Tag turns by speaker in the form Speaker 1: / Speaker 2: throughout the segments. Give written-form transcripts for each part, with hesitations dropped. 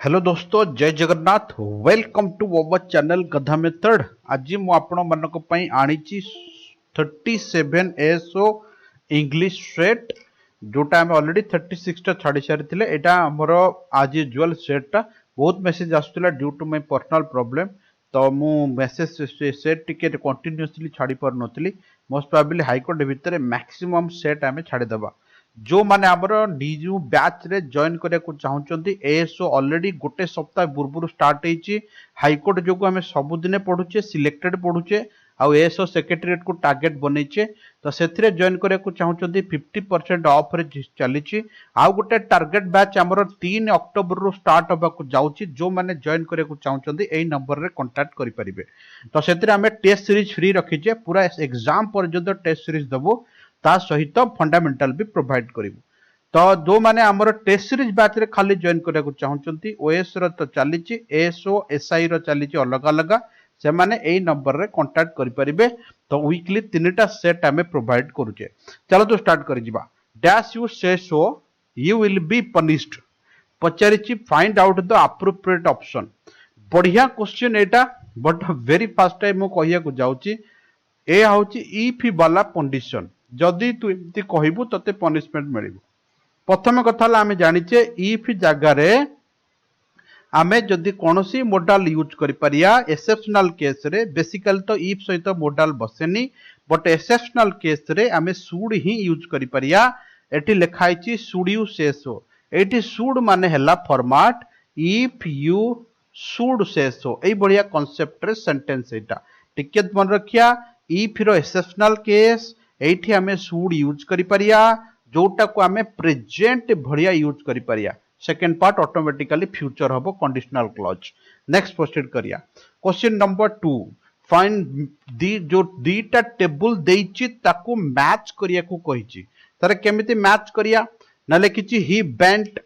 Speaker 1: Hello दोस्तों, जय Jagannath. Welcome to our channel गधा मेथड। आज मु आपण मानक पई आनीची 37 एसओ इंग्लिश सेट, जोटा हम ऑलरेडी 36 टा छाड़ी सारी। एटा हमर आज यूजुअल सेट टा बहुत मेसेज आसुला due to my personal problem. तो मु मेसेज सेट टिके कंटिन्यूअसली छाड़ी पर नथली। मोस्ट प्रोबेबली हाईकोर्ट भितर मैक्सिमम सेट आमे छाड़ी दबा। जो माने आमर डीयू बैच रे जॉइन करिया को चाहउचंती एएसओ ऑलरेडी गोटे सप्ताह पूर्व स्टार्ट हेची। हाईकोर्ट जो आम सबुदिने पढ़ुचे, सिलेक्टेड पढ़ुचे आउ एएसओ सेक्रेटरीट को टार्गेट बनैचे। तो से जॉइन करिया को चाहउचंती 50% ऑफ रे चलीची। आउ गोटे टार्गेट बैच आमर 3 अक्टोबर रो स्टार्ट होबा को जाउची। जो माने जॉइन करिया को चाहउचंती एई नंबर रे कांटेक्ट करि परिबे। तो सेतरे आमे टेस्ट सीरीज फ्री रखीचे, पूरा एग्जाम पर्यंत टेस्ट सीरीज दबो, ता सहित फंडामेंटल भी प्रोवाइड करिवु। तो जो माने हमर टेस्ट सीरीज बैच रे खाली जॉइन करिया को चाहउचंती ओएस रो तो चलीची, एएसओ एसआई रो चलीची अलग अलग, से माने एई नंबर रे कांटेक्ट करि परिबे। तो वीकली 3टा सेट हमें प्रोवाइड करूचे। चलो तो स्टार्ट करि जिबा। Dash you say so you will be punished पचारिची, find out the appropriate option. बढ़िया क्वेश्चन एटा, बट वेरी फास्ट टाइम मु कहिया को जाउची। ए होची इफ वाला कंडीशन, जदि तू एमती कहबू तते पनिशमेंट मिलिबो। प्रथम कथा आम जानिचे इफ जगार आमे जदि कोनोसी मोडाल यूज करि परिया एक्सेप्शनल केस रे। बेसिकली तो इफ सहित मोडाल बसेनी, बट एक्सेप्शनल केस रे आमे शुड ही यूज करि परिया। एटी लिखाई छि should you say so. Eighty should माने हला format if you should say सो। एई बढ़िया कांसेप्ट रे सेंटेंस एटा टिके मन रखिया। इफ रो एक्सेप्शनल केस एठी हमें शुड यूज करि परिया, जोटा को हमें प्रेजेंट भड़िया यूज करि परिया। सेकंड पार्ट ऑटोमेटिकली फ्यूचर हबो कंडीशनल क्लॉज। नेक्स्ट प्रोसीड करिया। क्वेश्चन नंबर 2, फाइंड दी जो दीटा टेबल देइछि ताको मैच करिया को कहिछि। तारे केमिति मैच करिया ना लिखिछि ही बेंट।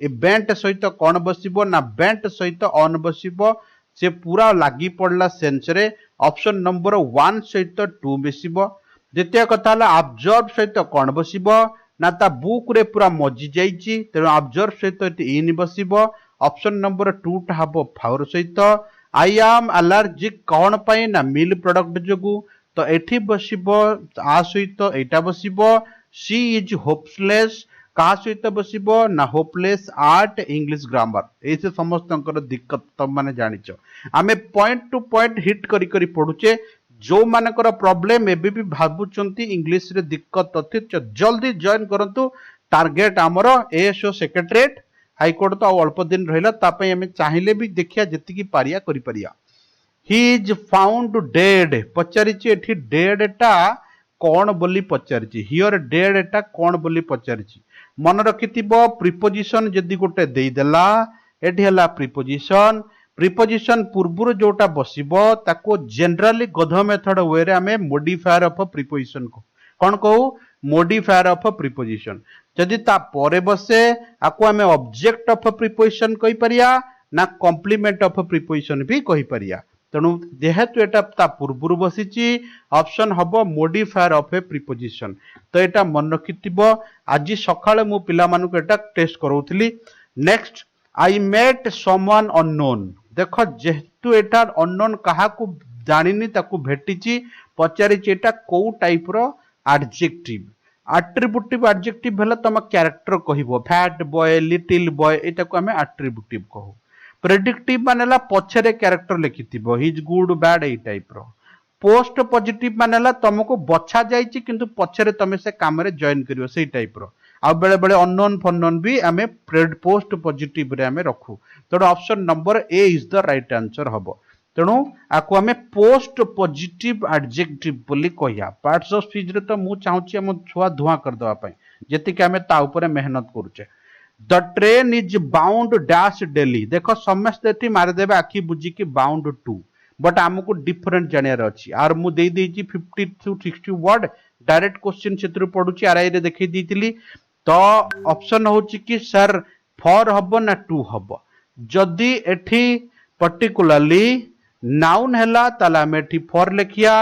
Speaker 1: ए बेंट सहित कोन बसिबो ना बेंट सहित ऑन बसिबो। से पूरा लागी पड़ला सेंस रे। ऑप्शन नंबर 1 सहित 2 मिसिबो। द्वितीय कथा हला ऑब्जर्व सहित कोन बसिबो ना ता बुक रे पूरा मजी जाइछि, तेणु ऑब्जर्व सहित इन बसिबो। ऑप्शन नंबर 2 टा हबो फावर सहित। आई एम एलर्जिक कोन पई ना मिल प्रोडक्ट जोगु, तो एठी बसिबो आ सहित एटा बसिबो। शी इज होपलेस का सहित बसिबो ना होपलेस आर्ट इंग्लिश ग्रामर। ऐसे समस्त दिक्कत तुम माने जानिଛ। आमे पॉइंट टू पॉइंट हिट करी करी पढुचे। जो मानकर प्रॉब्लम एबी भी भाबुचंती इंग्लिश रे दिक्कत अछि, जल्दी जॉइन करंतु। टार्गेट हमर एएसओ सेक्रेटरीट हाईकोर्ट तो अल्प दिन रहिला, तापय हमें चाहिले भी देखिया जति की पारिया करि परिया। ही इज फाउंड डेड पचारिछि। एठी डेड टा कोन बोली पचारिछि। हियर डेड टा कोन बोली पचारिछि। मन रखिथिबो प्रीपोजिशन जदि गोटे देई देला, एठी हला प्रीपोजिशन। प्रीपोजिशन पूर्वरु जोटा बसिबो ताको जनरली गध मेथड वे रे हमें मॉडिफायर ऑफ प्रीपोजिशन को कोन कहू, मॉडिफायर ऑफ प्रीपोजिशन। जदि ता परे बसे आको हमें ऑब्जेक्ट ऑफ प्रीपोजिशन कहि परिया ना कॉम्प्लीमेंट ऑफ प्रीपोजिशन भी कहि परिया। तेणु जेहेतु एटा ता पूर्वरु बसिची, ऑप्शन हबो मॉडिफायर ऑफ ए प्रीपोजिशन। तो एटा मन रखिथिबो। आज सकाळे मु पिला मानको एटा टेस्ट करौथली। Next, I met someone unknown. देखो जेहेतु एटा अननोन कहा को जानिनी ताको भेटिची, पचारिची एटा को टाइप रो एडजेक्टिव। एट्रिब्यूटिव एडजेक्टिव भेला तम कैरेक्टर कहिबो। फैट बॉय, लिटिल बॉय, एटा को हमें एट्रिब्यूटिव कहू। प्रेडिक्टिव मानेला पछरे कैरेक्टर लिखिथिबो, ही इज गुड बैड ए टाइप रो। पोस्ट पॉजिटिव मानेला तुमको बछा जाइची किंतु पछरे तमे से काम रे जॉइन करियो सेही टाइप रो। आ बेले बेले अननोन फननोन भी हमें पोस्ट पॉजिटिव रे हमें रखू। तेणु option number A is the right answer हबो। तेणु आको हमें पोस्ट पॉजिटिव एडजेक्टिव बोली कहिया। पार्ट्स ऑफ स्पीच रे तो मु चाहूची हम छुआ धुआं कर दवा पई, जेति के हमें ता ऊपर मेहनत करूचे। The train is bound dash daily. देखो समस्त एठी मार देबे आखी बुझी की बाउंड टू, बट हमको डिफरेंट जानियार अछि। आर मु देई देजी 50 टू 60 वर्ड डायरेक्ट क्वेश्चन चित्र पढुची, आरआई रे देखि दीतिली। तो ऑप्शन होची कि सर फॉर हबो ना टू हबो। जदि एठी पर्टिकुलरली नाउन हैला ताले हम एठी फॉर लिखिया।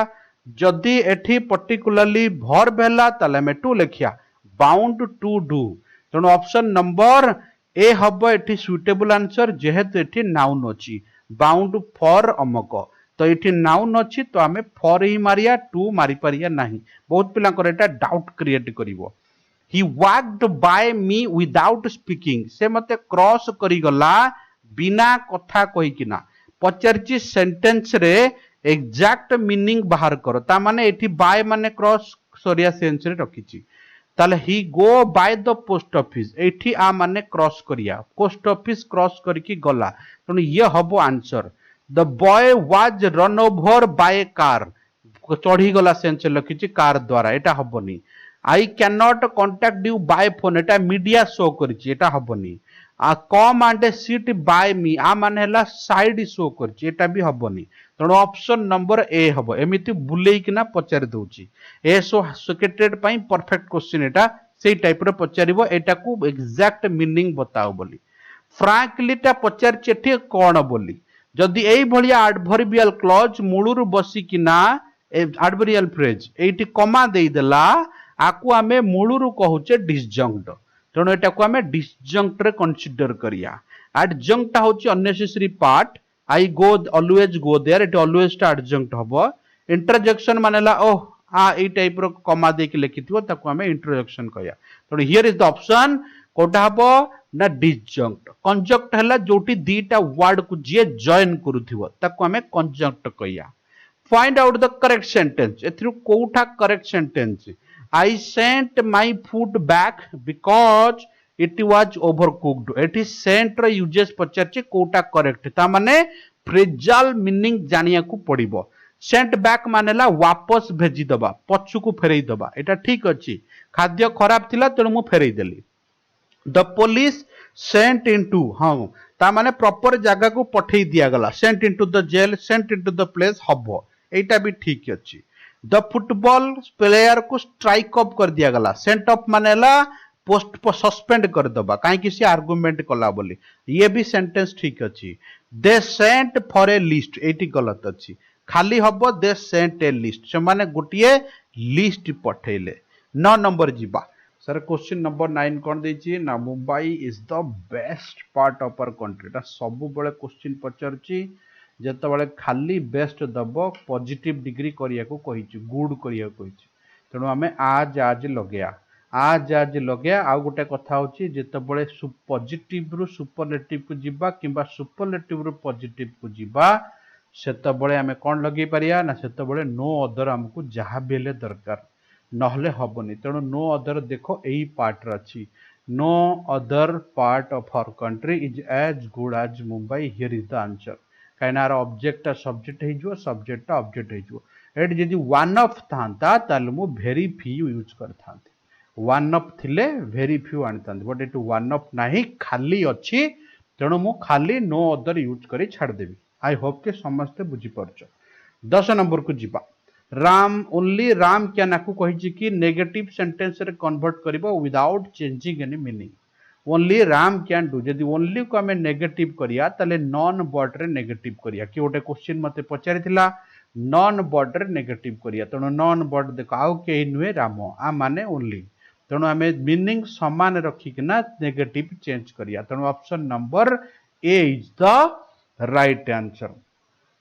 Speaker 1: जदि एठी पर्टिकुलरली वर्ब हैला ताले हम टू लिखिया। Bound to do. तेणु ऑप्शन नंबर ए हम ये सुइटेबल आंसर जेहेतु ये नाउन अच्छी बाउंड फॉर अमक तो ये नाउन अच्छी तो आम फॉर ही मारिया टू मारी पारिया नहीं बहुत पिला डाउट क्रिएट करिवो he walked by me without speaking से मते क्रॉस करी गला बिना कथा कही किना पचारची सेंटेंस रे एग्जैक्ट मीनिंग बाहर करो ता माने एठी बाय माने क्रॉस सरिया सेंस रे रखिची ताले ही गो बाय द पोस्ट ऑफिस एठी आ माने क्रॉस करिया पोस्ट ऑफिस क्रॉस करके गला तनु ये हबो answer the boy was run over by car चढ़ी गला सेंस लिखिची कार द्वारा एटा हबनी I can not contact you by phone एटा मीडिया शो करिची एटा हबनी आ come and seat by me आ माने हला साइड शो करिची एटा भी हबनी तणो ऑप्शन नंबर ए हबो एमिति बुलेई किना पचारि दउची ए सो सकेटेड पई परफेक्ट क्वेश्चन एटा सेई टाइप रे पचारिबो एटा को एग्जैक्ट मीनिंग बताओ बोली फ्रैंकली टा पचारची एठी कोन बोली जदि एई भलिया एडवर्बियल क्लॉज मूलुरु बसी किना एडवर्बियल फ्रेज एठी कमा देई देला आकु आमे मूलुरु कहूचे डिसजंक्ट तेणु एटा को आमे डिसजंक्ट रे कंसीडर करिया एडजंक्ट होची unnecessary part I go always go there it always टा एडजंक्ट हबो इंटरजेक्शन मानेला ओह आ ए टाइप रो कमा दे के लिखिथिबो ताको आमे इंटरजेक्शन कहया तेणु हियर इज द ऑप्शन कोटा हबो ना डिसजंक्ट कंजंक्ट हला जोटी दीटा वर्ड को जे जॉइन करूथिबो ताको आमे कंजंक्ट कहया find out the correct sentence एथरु कोठा correct sentence I sent my food back because it was overcooked. एठी sent रे यूजेस पचारची कोटा करेक्ट ता माने फ्रेजल मीनिंग जानिया को पड़िबो सेंट बैक मानेला वापस भेजी दबा पछु को फेरई दबा एटा ठीक अछि खाद्य खराब थिला तेणु मु फेरई देली द पुलिस सेंट इनटू हां ता माने प्रॉपर जगह को पठेई दिया गला sent into the jail sent into the place हबो एटा भी ठीक अछि द फुटबॉल प्लेयर को स्ट्राइक अप कर दिया गला सेंट अप मानेला पोस्ट पर सस्पेंड कर दबा काहे कि से आर्गुमेंट कला बोली ये भी सेंटेंस ठीक अछि they sent for a list eighty गलत अछि खाली हबो दे सेंट ए लिस्ट से माने गोटिए लिस्ट पठेले 9 नंबर जीवा सर क्वेश्चन नंबर 9 कोन देछि ना Mumbai is the best part of our country ता सब बळे क्वेश्चन पचरछि जेतबळे खाली बेस्ट दब पॉजिटिव डिग्री करिया को कहिछु गुड करिया को कहिछु तेणु आमे आज लगेया आ गोटे कथा होची जेतबळे पॉजिटिव रु सुपरलेटिव को जिबा किबा सुपरलेटिव रु पॉजिटिव को जिबा सेतबळे आमे कोन लगेई परिया ना सेतबळे नो अदर हमको जहा बेले दरकार नहले हबनी तेणु नो अदर देखो एई पार्ट रे अछि no other part of our country is as good as Mumbai here is the answer कहीं ऑब्जेक्ट सब्जेक्ट हो सब्जेक्ट ऑब्जेक्ट हो जदि वन ऑफ था ताल मु भेरी फ्यू यूज करता वन ऑफ थिले भेरी फ्यू आनी था बट ये वन ऑफ नहीं खाली अच्छी तेणु मु खाली नो अदर यूज कर छाड़देवी आई होप के समस्ते बुझीपार 10 नंबर को जीवा राम ओनली राम क्या नाकू कही कि नेगेटिव सेंटेंस रे कन्वर्ट करिवो without changing any meaning only Ram can do जदि ओनली को आम नेगेटिव करिया ताले नॉन वर्ड रे नेगेटिव करिया कि गोटे क्वेश्चन मते पचारिथिला नॉन वर्ड रे नेगेटिव करिया तेणु नॉन वर्ड देखो आउ के नुहे राम आ माने ओनली तेणु आम मीनिंग समान रखिकिना नेगेटिव चेंज करिया तेणु option number A is the right answer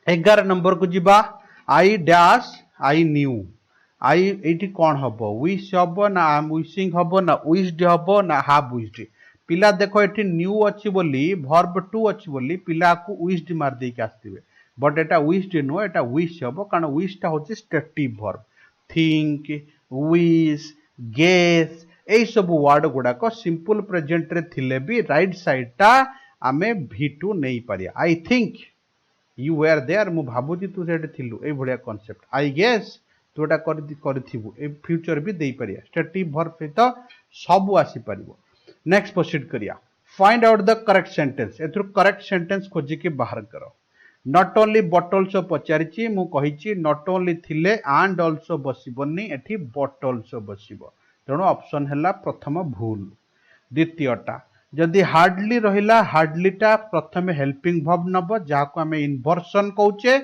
Speaker 1: 11 number को जीवा I dash I knew I eighty कौन हबो विश हबो ना आई एम विशिंग हबो ना विश्ड हबो ना हैव विश्ड पिला देखो एटी न्यू अच्छी बोली वर्ब टू अच्छी बोली पिला को विश्ड मार दे के आस्तिबे बट एटा विश्ड नो एटा विश हबो कारण विश टा होची stative verb think wish guess ए सब वर्ड गुडा को सिंपल प्रेजेंट रे थिले भी राइट साइड टा आमे v2 नहीं पारिया I think you were there मु भाबुची तू सेठ थिलु ए भलिया कांसेप्ट आई गेस तू एटा करथिबु ए फ्यूचर भी देई पारिया स्टेटिव वर्ब सहित सब आसी परिबो नेक्स्ट प्रोसीड करिया find out the correct sentence एथु करेक्ट सेंटेंस खोजी के बाहर करो नॉट ओनली बट आल्सो पचारिची मु कहिची नॉट ओनली थिले एंड आल्सो बसिबनी एठी बट आल्सो बसिबो तेणु ऑप्शन हैला प्रथम भूल द्वितीयटा जदि हार्डली रहिला हार्डलीटा प्रथमे हेल्पिंग वर्ब नब जाको आमे इन्वर्सन कहूचे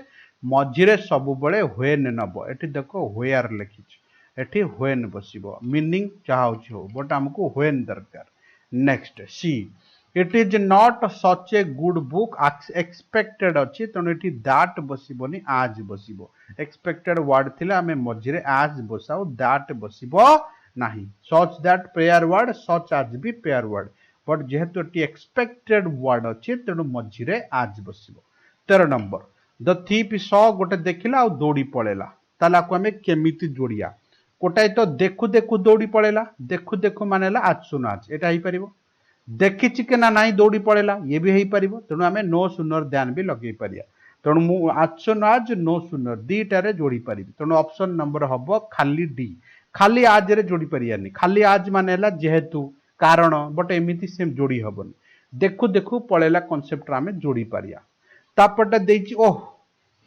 Speaker 1: मझिरे सब बळे व्हेन नब एठी देखो वेयर लिखिछ एठी व्हेन बसिबो मीनिंग चाहउछ हो बट हमको व्हेन दरकार next see it is not such a good book expected अच्छी तेणु ये दैट बसबनी आज बसब एक्सपेक्टेड वर्ड थिला आमे मझिरे आज बसाऊ दैट बसब नाही सच दैट पेयर वर्ड सच आज भी पेयर वर्ड बट जेहेतु ये एक्सपेक्टेड वर्ड अच्छी तेणु मझिरे आज बसब 13 नंबर द थीप सॉ गोटे देखिला आ दौड़ी पड़ेला ताला को आमे केमिति जोड़िया गोटाए तो देखु देखु दौड़ी पड़ेला देखु देखु मानेला आज सुन आज एटा ही परिबो देखी कि ना नाई दौड़ी पड़ेला ये भी हो पार तेणु आम नो सुनर ध्यान भी लगे पारिया तेणु मु आज सुन आज नो सुनर दीटार जोड़ी पारि तेणु ऑप्शन नंबर हम खाली डी खाली आज रे जोड़ी पारियानी खाली आज माने जेहेतु कारण बट एमती से जोड़ी हेनी देखु देखु पड़ेला कनसेप्ट आम जोड़ी पारिया तापरटा देछि oh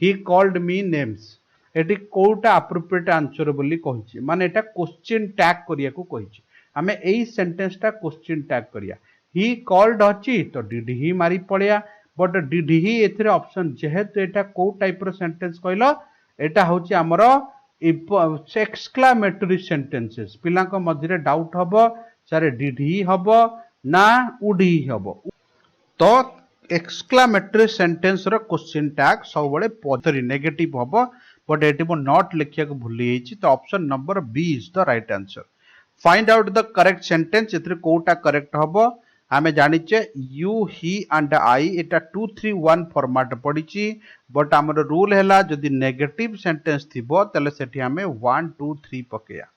Speaker 1: he called me names एटी कोटा अप्रोप्रिएट आंसर बोली कहिछि माने एटा क्वेश्चन टैग करिया को कहिछि आमे एई सेंटेंस टा क्वेश्चन टैग करिया ही कॉल्ड अच्छी तो डिड ही मारी पड़िया बट डिड ही एथिरे ऑप्शन जेहेतु एटा को टाइप रो सेंटेंस कहलो एटा होछि हमर एक्सक्लामेटरी सेंटेंसेस पिला को मध्यरे डाउट हबो सारे डिड ही हबो ना वुड ही हबो तो एक्सक्लामेटरी सेंटेंस रो क्वेश्चन टैग सब बळे पॉजिटिव नेगेटिव हबो बट एटी मो नॉट लिखिया को भूली जाइछि तो option number B is the right answer find out the correct sentence एथिरे कोटा करेक्ट हबो आमे जानिचे you he and I Etah 2 3 1 format पडिची but हमर रूल हैला जदि नेगेटिव सेंटेंस थिबो तले सेठी हमें 1 2 3 पकेया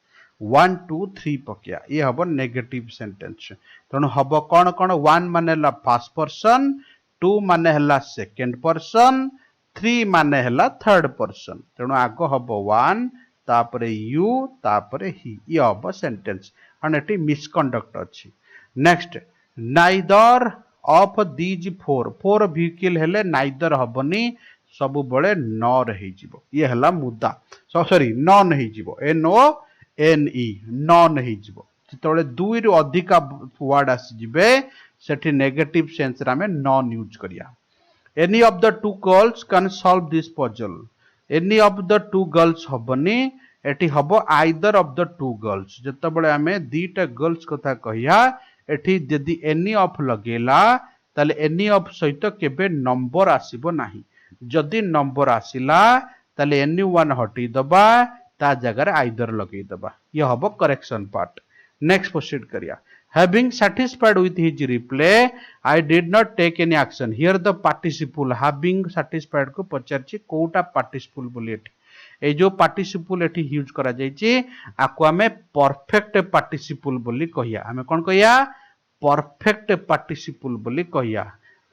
Speaker 1: 1 2 3 पकेया ये हबो नेगेटिव सेंटेंस तणु हबो कोन कोन 1 माने ला फर्स्ट पर्सन 2 माने हला सेकंड पर्सन 3 माने हला थर्ड पर्सन तणु आगो हबो 1 तापरे यू तापरे ही ये हबो सेंटेंस एंड एटी मिसकंडक्ट अछि next neither of these four vehicle हेले नाइदर हबनी सब बळे नॉर हे जिवो ये हला मुद्दा सॉरी नॉन हे जिवो N O N E none हे जिवो जेतबळे दुई रु अधिका वर्ड आसी जिवे सेठी नेगेटिव सेंस रा में नॉन यूज करिया any of the two girls can solve this puzzle any of the two girls हबनी एठी हबो either of the two girls जेतबळे आमे दीटा गर्ल्स कथा कहिया एठी यदि एनी ऑफ लगेला ताले एनी ऑफ सहित केबे नंबर आसीबो नाही जदि नंबर आसिला ताले एनी वन हटी दबा ता जगह आइदर लगेई दबा ये हबो करेक्शन पार्ट नेक्स्ट प्रोसीड करिया having satisfied with his reply I did not take any action here the participle having satisfied को पचारछि कोटा पार्टिसिपल बोली एठी ए जो पार्टिसिपल एठी यूज करा जायछि आको हमें परफेक्ट पार्टिसिपल बोली कहिया हमें कोन कहिया परफेक्ट पार्टिसिपल बोली कहिया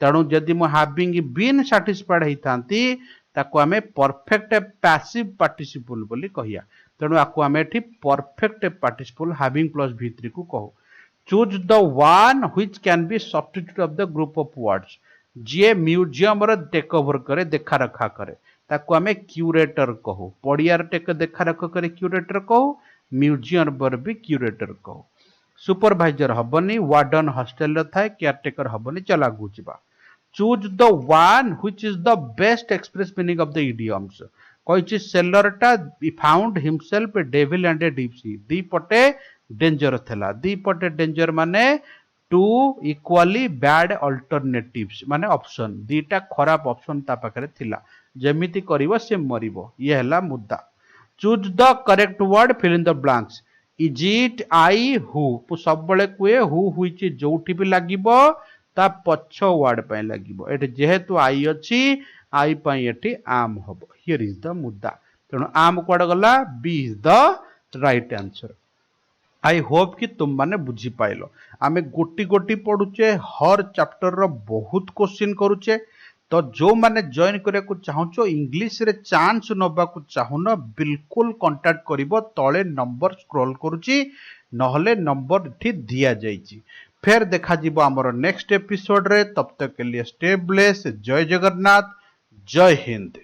Speaker 1: तेणु जदि मो हैविंग बीन सैटिस्फाइड हेतांती ताको हमें परफेक्ट पैसिव पार्टिसिपल बोली कहिया तेणु आको हमें एठी perfect participle having plus v3 को कहो choose the one which can be substitute of the group of words J museum रे टेक ओवर करे देखा रखा करे ताको हमें क्यूरेटर कहो पड़ियार टेक देखा रख करे क्यूरेटर कहो म्यूजियम पर भी क्यूरेटर कहो सुपरवाइजर हबनी वार्डन हॉस्टल थाए केयरटेकर हबनी चला गुजिबा choose the one which is the best express meaning of the idioms कहिछि सेलर टा found himself a devil and a deep sea दी पटे डेंजर थला दी पटे डेंजर माने टू इक्वाली बैड अल्टरनेटिव्स माने ऑप्शन दीटा खराब ऑप्शन ता पाखरे थिला जेमिति करिवो से मरिवो ये हला मुद्दा choose the correct word fill in the blanks is it I who सब बळे कुए हु हुइच जोठी भी लागिबो ता पछ वर्ड पय लागिबो एटे जेहेतु आई अछि आई पय एटी आम हबो हियर इज द मुद्दा तेणु आम कोड गला B is the right answer I hope कि तुम माने बुझी पाइलो आमे गोटी गोटी पढुचे हर चैप्टर रो बहुत क्वेश्चन करूचे तो जो माने जॉइन करे को चाहूचो इंग्लिश रे चांस नबा को चाहुना बिल्कुल कांटेक्ट करिवो तळे नंबर स्क्रॉल करूची नहले नंबर इठी दिया जाईची फिर देखा जीवो हमर नेक्स्ट एपिसोड रे तब तक के लिए स्टे ब्लेस जय जगन्नाथ जय हिंद।